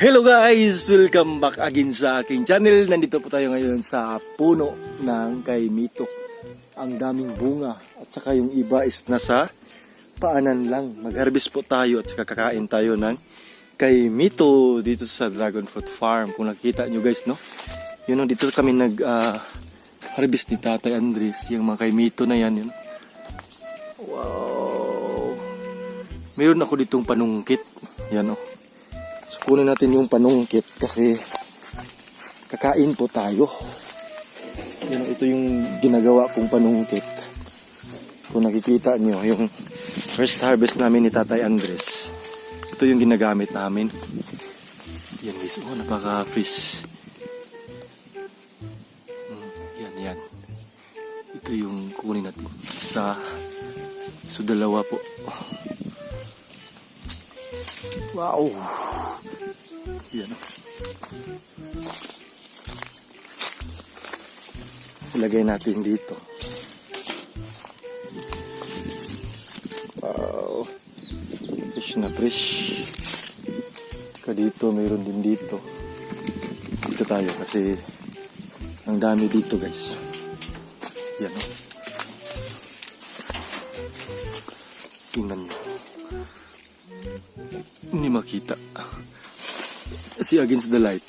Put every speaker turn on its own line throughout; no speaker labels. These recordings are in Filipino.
Hello guys! Welcome back again sa aking channel. Nandito po tayo ngayon sa puno ng kaimito. Ang daming bunga at saka yung iba is nasa paanan lang. Mag-harvest po tayo at saka kakain tayo ng kaimito dito sa Dragon Fruit Farm. Kung nakikita nyo guys, no? Yun, dito kami harvest ni Tatay Andres. Yung mga kaimito na yan. Yun. Wow! Meron ako ditong panungkit. Yan o. Kunin natin yung panungkit kasi kakain po tayo. Yan, ito yung ginagawa kong panungkit. Kung nakikita nyo, yung first harvest namin ni Tatay Andres. Ito yung ginagamit namin. Yan guys, oh, napaka-fresh. Yan. Ito yung kunin natin. So dalawa po. Wow! Yan. Ilagay natin dito. Wow. Fresh na fresh. Saka dito, mayroon din dito. Dito tayo kasi ang dami dito guys. Yan. Tingnan nyo. Hindi makita. See against the light.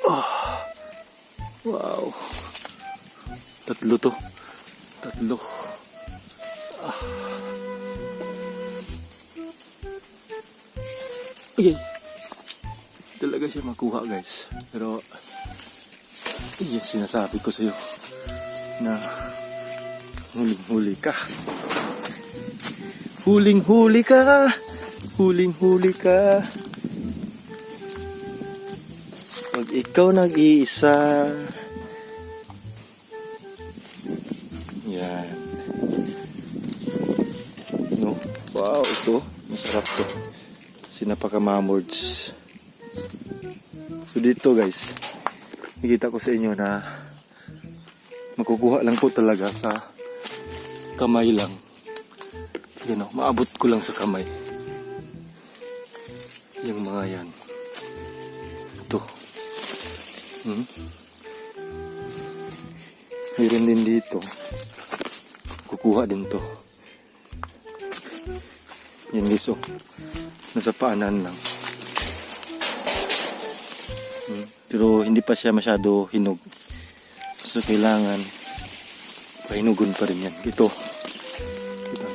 Oh. Wow. Tatlo. Okay. Talaga siya makuha guys. Pero yan sinasabi ko sa'yo na huling-huli ka. Huling-huli ka. Pag ikaw nag-iisa. Yan. No? Wow, ito. Masarap to. Sinapaka-mamords. So dito guys, nakita ko sa inyo na makukuha lang po talaga sa kamay lang. Yan o, maabot ko lang sa kamay. Yung mga yan. Ito. Mayroon din dito. Kukuha din to. Yan guys, oh. Nasa paanan lang. Pero hindi pa siya masyado hinog. So kailangan pahinugon pa rin yan. Ito.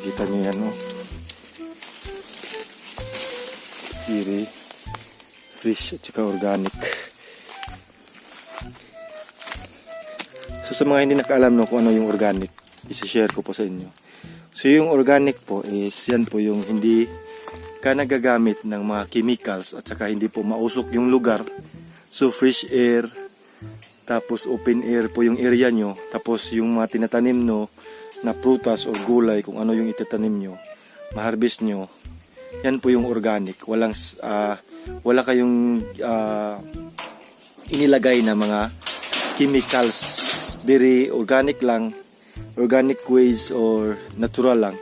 Kita nyo yan, oh. Kiri. Fresh at saka organic. So sa mga hindi nakaalam no, kung ano yung organic, isi-share ko po sa inyo. So yung organic po is yan po yung hindi ka nagagamit ng mga chemicals at saka hindi po mausok yung lugar. So fresh air, tapos open air po yung area nyo, tapos yung mga tinatanim no na prutas o gulay, kung ano yung itatanim nyo, ma-harvest nyo, yan po yung organic. Wala kayong inilagay na mga chemicals, very organic lang, organic ways or natural lang,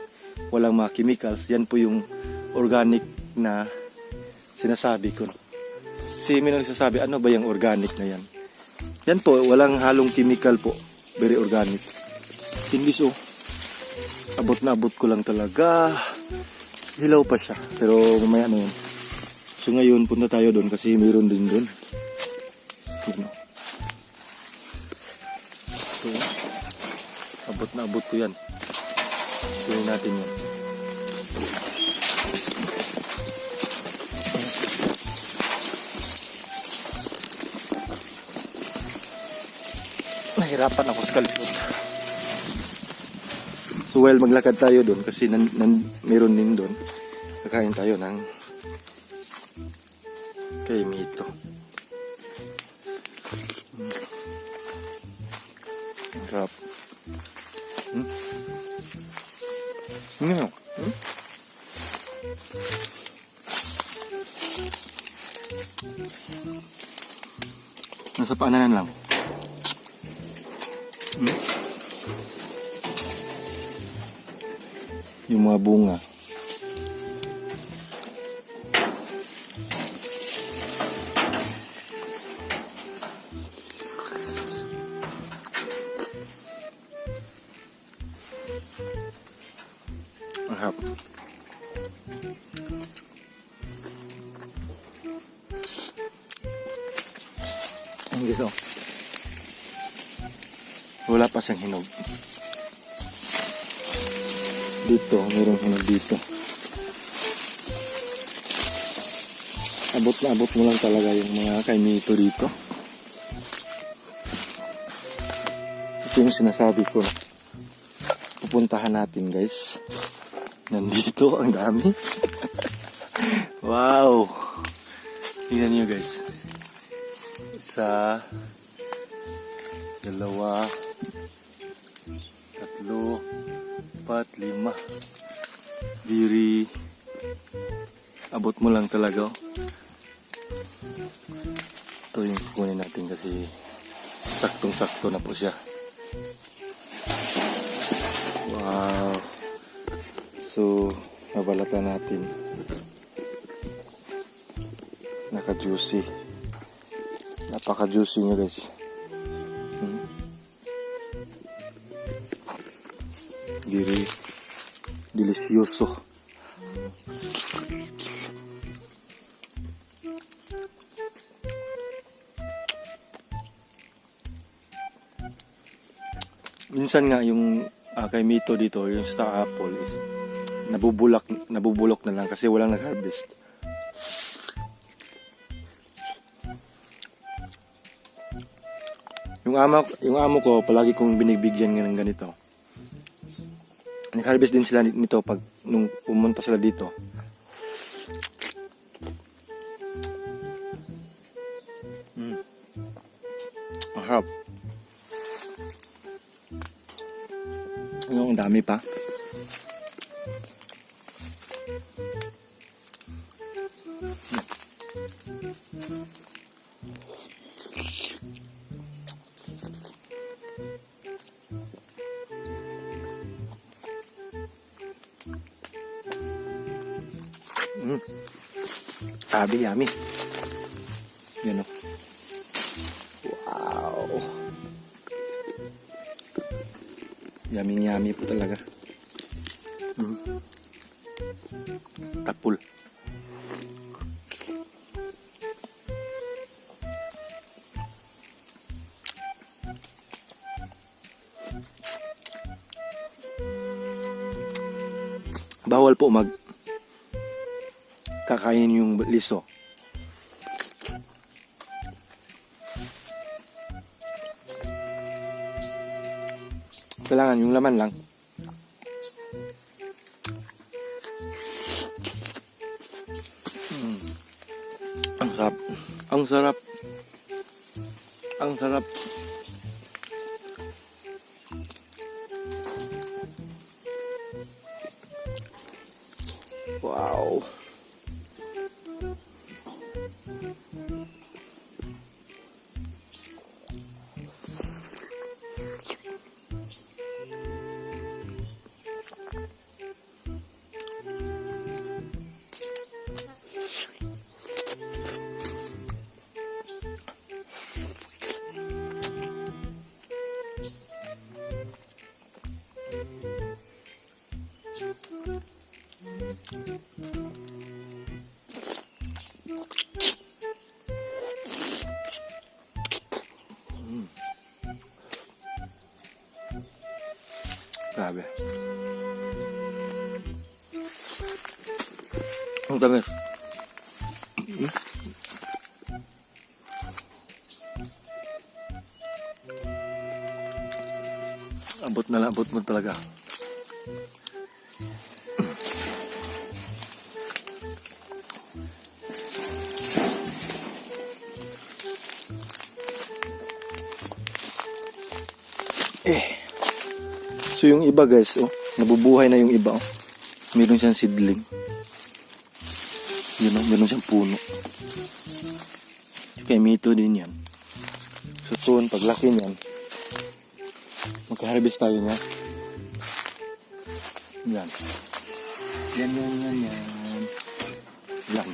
walang mga chemicals. Yan po yung organic na sinasabi ko. Kasi may nagsasabi, ano ba yung organic na yan? Yan po, walang halong chemical po, very organic. Timbis oh, abot na abot ko lang talaga. Hilaw pa siya, pero mamaya na yun. So ngayon, punta tayo doon kasi mayroon din doon. So, abot na abot ko yan. Tuloy natin yan. Nahirapan ako sa kalisod. So while maglakad tayo doon kasi mayroon din doon, kakain tayo ng kay Mito. Sarap. Nasa paanan lang. Yung mga bunga. Mahap. Ang gusto. Wala pa siyang hinog. Dito, mayroong hinog dito. Abot na abot mo lang talaga yung mga kay Mito dito. Ito yung sinasabi ko. Pupuntahan natin, guys. Nandito, ang dami. Wow! Tingnan nyo, guys. Isa, dalawa, tatlo, 4, 5. Diri. Abot mo lang talaga. Ito yung kukunin natin kasi saktong-sakto na po siya. Wow. So, mabalatan natin. Naka-juicy. Napaka-juicy niya, guys. Diri. Delicioso. Minsan nga yung kay Mito dito, yung star apple is nabubulok na lang kasi walang nag-harvest. Yung amo ko palagi kong binibigyan ng ganito. Nag-harvest din sila nito pag nung pumunta sila dito. Harap. Ang dami pa. Sabi yummy. Yan o. Wow. Yummy po talaga. Tapul. Bawal po kakainin yung liso. Kailangan yung laman lang. Ang sarap. Ang sarap. Ang sarap. Wow. Grabe. Ang tamis. Abot na lang, abot mo talaga. So yung iba guys, oh, nabubuhay na yung iba, oh. Meron siyang seedling. Yun, oh, meron siyang puno. Kay Mito din yan. So soon, paglaki niyan, magka-harvest tayo niya. Yan. Yan. Yan.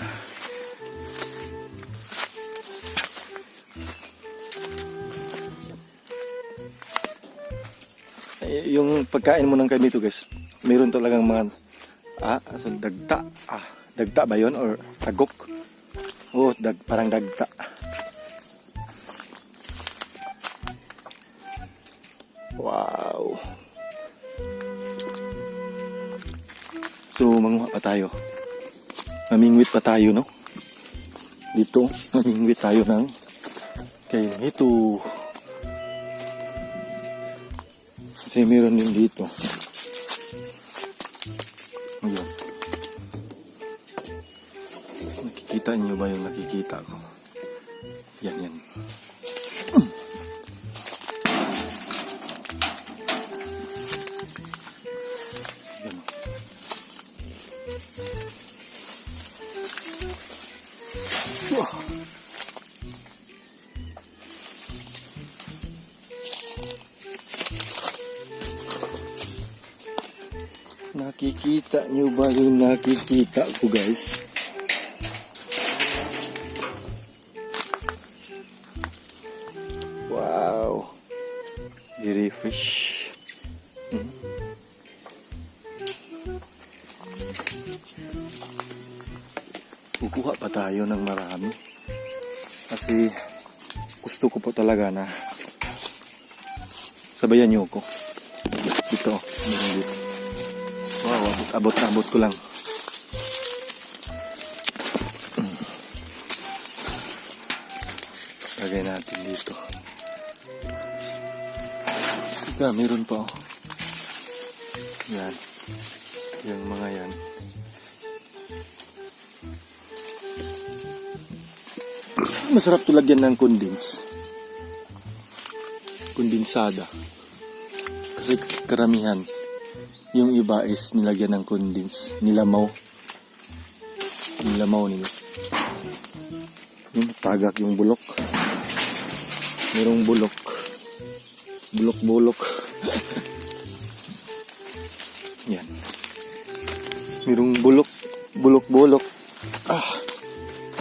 Yung pagkain mo ng kamito guys, mayroon talagang mga dagta ba yun or tagok? Oh, parang dagta. Wow. So manguha pa tayo, mamingwit pa tayo, no? Dito mamingwit tayo ng kamito. Kasi meron din dito. Ayan. Nakikita niyo ba yung nakikita ko? Yan. Yan. Wow. Nakikita nyo ba yung nakikita ko guys? Wow, very fresh. Kukuha pa tayo ng marami kasi gusto ko po talaga na sabayan nyo ko dito. Wow, abot ko lang. Lagay natin dito. Sika, meron pa, oh. Yan. Yung mga yan. Masarap to lagyan ng kondensada. Kasi karamihan yung iba is nilagyan ng nilamaw nila. Yung tagak yung bulok. Merong bulok. Yan. Merong bulok.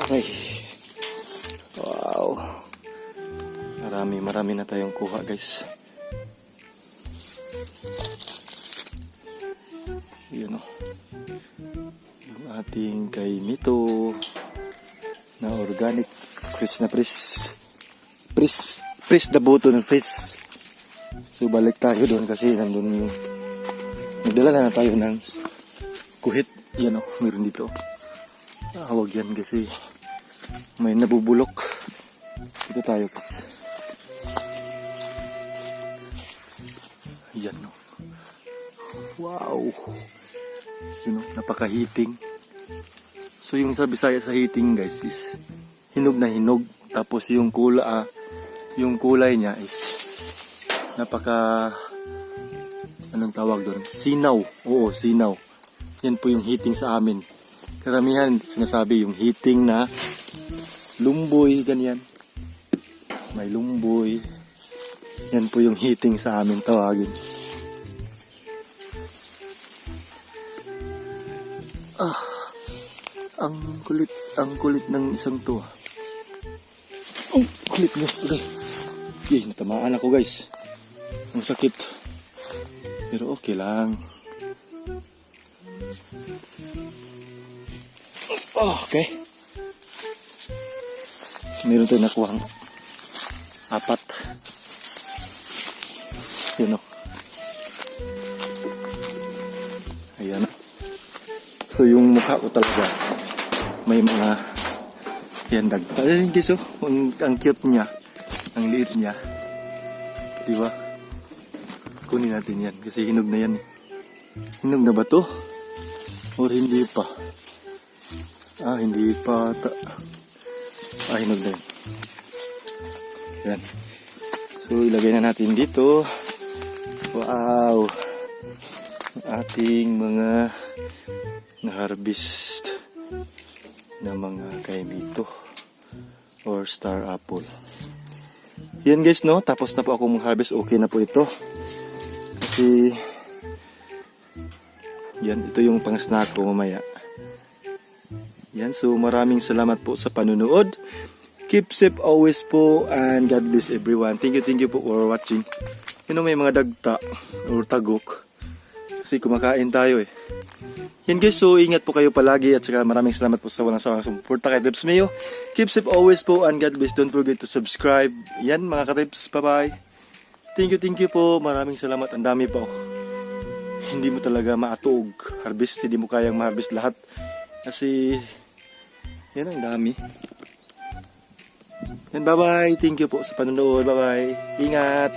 Aray. Wow. Marami na tayong kuha, guys. Yun, oh. Yung ating kay Mito na organic fresh the button fresh. So balik tayo doon kasi nandun yung nagdala na tayo ng kuhit. Yan, oh, meron dito. Huwag yan kasi may nabubulok. Dito tayo guys. Yan, oh. Wow. Yun, napaka-heating. So yung sa Bisaya sa heating guys is hinog na hinog. Tapos yung kulay niya is napaka, anong tawag doon? Sinaw. Oo, sinaw. Yan po yung heating sa amin. Karamihan sinasabi yung heating na lumboy, ganyan. May lumboy. Yan po yung heating sa amin tawagin. Ang kulit ng isang to. Oh, kulit niya. Okay. Natamaan ako guys. Ang sakit. Pero okay lang. Okay. Meron tayo nakuhang 4. Yun o. Ayan o. So yung mukha ko talaga may mga yan dagta. Ayun guys o. Ang cute niya. Ang liit niya. Diba? Kunin natin yan kasi hinog na yan eh. Hinog na ba to? Or hindi pa? Hindi pa. Hinog na yun. Yan. So ilagay na natin dito. Wow! Ating mga na-harvest na mga kaimito or star apple. Yan guys, no? Tapos na po ako mag-harvest. Okay na po ito. Kasi yan, ito yung pang-snack ko mamaya. Yan, so maraming salamat po sa panunood. Keep safe always po and God bless everyone. Thank you po for watching. You know, may mga dagta or tagok. Kasi kumakain tayo eh. Yan guys, so ingat po kayo palagi at saka maraming salamat po sa walang sawang suporta kay Tips Mayo. Keep safe always po and God bless. Don't forget to subscribe. Yan mga ka-tips, bye-bye. Thank you po. Maraming salamat. Ang dami po. Hindi mo talaga maatuog harvest. Hindi mo kayang ma-harvest lahat. Kasi yan ang dami. Yan, bye-bye. Thank you po sa panonood. Bye-bye. Ingat.